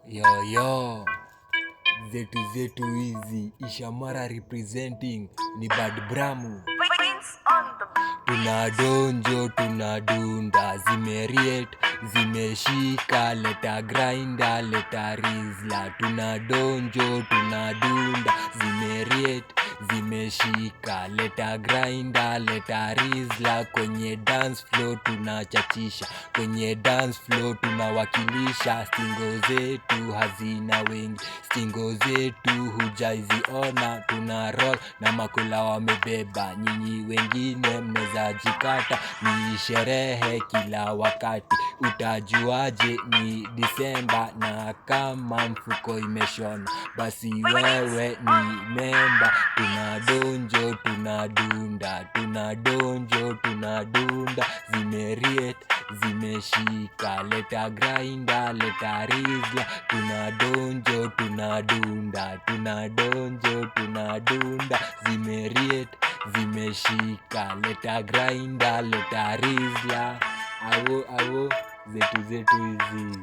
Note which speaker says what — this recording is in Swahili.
Speaker 1: Yo yo, zetu hizi Ishamara representing ni Bad Bramu. Tunadonjo tunadunda, zimeriet zimeshika, leta grinder leta rizla. Tunadonjo tunadunda, zimeriet zimeshika, leta grinder leta rizla. Kwenye dance floor tunachachisha, kwenye dance floor tunawakilisha. Stingo zetu hazina wengi, stingo zetu hujaiziona. Tuna roll na makula wamebeba, nyinyi wengine mneza jikata. Ni sherehe kila wakati, utajuaje ni Disemba? Na kama mfuko imeshona, basi wewe ni memba. Tunadonjo tunadunda, tunadonjo tunadunda, zimeriet zimeshika, leta grinder leta rizla. Tunadonjo tunadunda, tunadonjo tunadunda, zimeriet zimeshika, leta grinder leta rizla. Awo zetu hizi